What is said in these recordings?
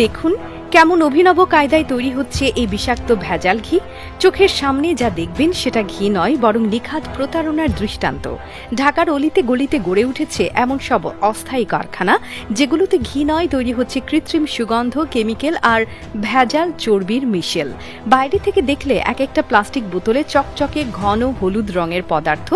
দেখুন কেমন অভিনব কায়দায় তৈরি হচ্ছে এই বিষাক্ত ভেজাল ঘি। চোখের সামনে যা দেখবেন সেটা ঘি নয়, বরং নিখাত প্রতারণার দৃষ্টান্ত। ঢাকার অলিতে গলিতে গড়ে উঠেছে এমন সব অস্থায়ী কারখানা যেগুলোতে ঘি নয়, তৈরি হচ্ছে কৃত্রিম সুগন্ধ, কেমিক্যাল আর ভেজাল চর্বির মিশেল। বাইরে থেকে দেখলে এক একটা প্লাস্টিক বোতলে চকচকে ঘন হলুদ রঙের পদার্থ,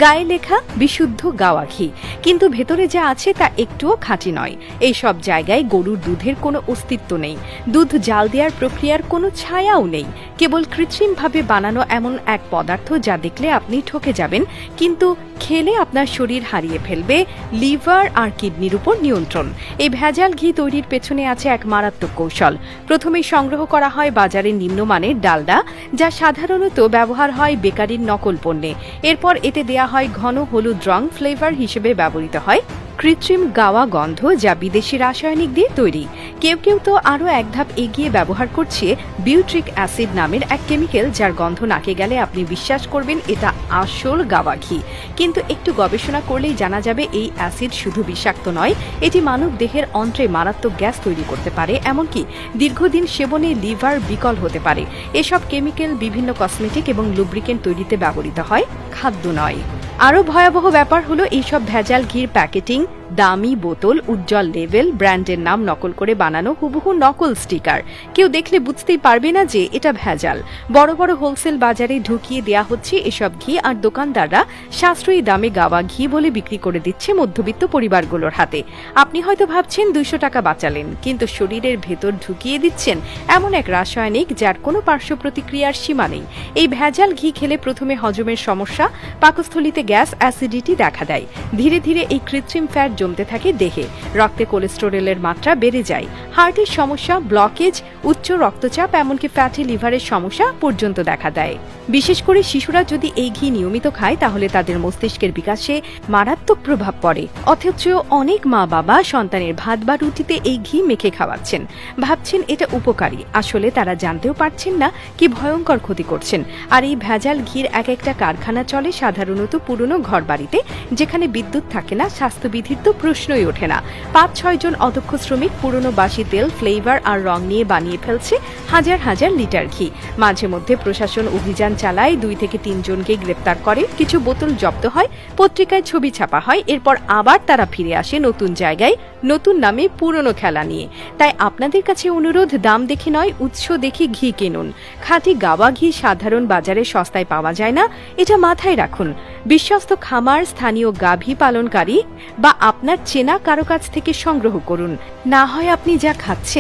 গায়ে লেখা বিশুদ্ধ গাওয়া ঘি, কিন্তু ভেতরে যা আছে তা একটুও খাঁটি নয়। এই সব জায়গায় গরুর দুধের কোনো অস্তিত্ব নেই, দুধ জাল দেওয়ার প্রক্রিয়ার কোনো ছায়াও নেই। কেবল কৃত্রিমভাবে বানানো এমন এক পদার্থ যা দেখলে আপনি ঠকে যাবেন, কিন্তু খেলে আপনার শরীর হারিয়ে ফেলবে লিভার আর কিডনির উপর নিয়ন্ত্রণ। এই ভেজাল ঘি তৈরির পেছনে আছে এক মারাত্মক কৌশল। প্রথমেই সংগ্রহ করা হয় বাজারে নিম্নমানের ডালডা, যা সাধারণত ব্যবহার হয় বেকারির নকল পণ্যে। এরপর এতে দেয়া হয় ঘন হলুদ রং, ফ্লেভার হিসেবে ব্যবহৃত হয় কৃত্রিম গাওয়া গন্ধ, যা বিদেশি রাসায়নিক দিয়ে তৈরি। কেউ কেউ তো আরও এক ধাপ এগিয়ে ব্যবহার করছে বিউট্রিক অ্যাসিড নামের এক কেমিক্যাল, যার গন্ধ নাকে গেলে আপনি বিশ্বাস করবেন এটা আসল গাওয়া ঘি। কিন্তু একটু গবেষণা করলেই জানা যাবে এই অ্যাসিড শুধু বিষাক্ত নয়, এটি মানব দেহের অন্ত্রে মারাত্মক গ্যাস তৈরি করতে পারে, এমনকি দীর্ঘদিন সেবনে লিভার বিকল হতে পারে। এসব কেমিক্যাল বিভিন্ন কসমেটিক এবং লুব্রিকেন্ট তৈরিতে ব্যবহৃত হয়, খাদ্য নয়। আরও ভয়াবহ ব্যাপার হলো এইসব ভেজাল ঘির প্যাকেটিং, দামি বোতল, উজ্জ্বল লেবেল, ব্র্যান্ডের নাম নকল করে বানানো হুবহু নকল স্টিকার। কেউ দেখলে বুঝতেই পারবে না যে এটা ভেজাল। বড় বড় হোলসেল বাজারে ঢুকিয়ে দেয়া হচ্ছে এসব ঘি, আর দোকানদাররা সাশ্রয়ী দামে গাওয়া ঘি বলে বিক্রি করে দিচ্ছে মধ্যবিত্ত পরিবারগুলোর হাতে। আপনি হয়তো ভাবছেন 200 টাকা বাঁচালেন, কিন্তু শরীরের ভেতর ঢুকিয়ে দিচ্ছেন এমন এক রাসায়নিক যার কোনো পার্শ্ব প্রতিক্রিয়ার সীমা নেই। এই ভেজাল ঘি খেলে প্রথমে হজমের সমস্যা, পাকস্থলিতে গ্যাস, অ্যাসিডিটি দেখা দেয়। ধীরে ধীরে এই কৃত্রিম ফ্যাট জমতে থাকে দেহে, রক্তে কোলেস্টেরলের মাত্রা বেড়ে যায়, হার্টের সমস্যা, ব্লকেজ, উচ্চ রক্তচাপ, এমনকি ফ্যাটি লিভারের সমস্যা পর্যন্ত দেখা দেয়। বিশেষ করে শিশুরা যদি এই ঘি নিয়মিত খায় তাহলে তাদের মস্তিষ্কের বিকাশে মারাত্মক প্রভাব পড়ে। অথচ অনেক মা বাবা সন্তানের ভাত বা রুটিতে এই ঘি মেখে খাওয়াচ্ছেন, ভাবছেন এটা উপকারী। আসলে তারা জানতেও পারছেন না কি ভয়ঙ্কর ক্ষতি করছেন। আর এই ভেজাল ঘির এক একটা কারখানা চলে সাধারণত পুরনো ঘরবাড়িতে, যেখানে বিদ্যুৎ থাকে না, স্বাস্থ্যবিধির তো প্রশ্নই ওঠে না। 5-6 জন অদক্ষ শ্রমিক পুরনো বাসি তেল, ফ্লেভার আর রং নিয়ে বানিয়ে ফেলছে হাজার হাজার লিটার ঘি। মাঝে মধ্যে প্রশাসন অভিযান চালায়, 2 থেকে 3 জনকে গ্রেপ্তার করে, কিছু বোতল জব্দ হয়, পত্রিকায় ছবি ছাপা হয়, এরপর আবার তারা ফিরে আসে নতুন জায়গায়, নতুন নামে, পুরনো খেলা নিয়ে। তাই আপনাদের কাছে অনুরোধ, দাম দেখে নয়, উৎস দেখে ঘি কিনুন। খাঁটি গাওয়া ঘি সাধারণ বাজারে সস্তায় পাওয়া যায় না, এটা মাথায় রাখুন। বিশ্বস্ত খামার, স্থানীয় গাভী পালনকারী বা আপনার চেনা কারো কাছ থেকে সংগ্রহ করুন। না হয় আপনি যা খাচ্ছেন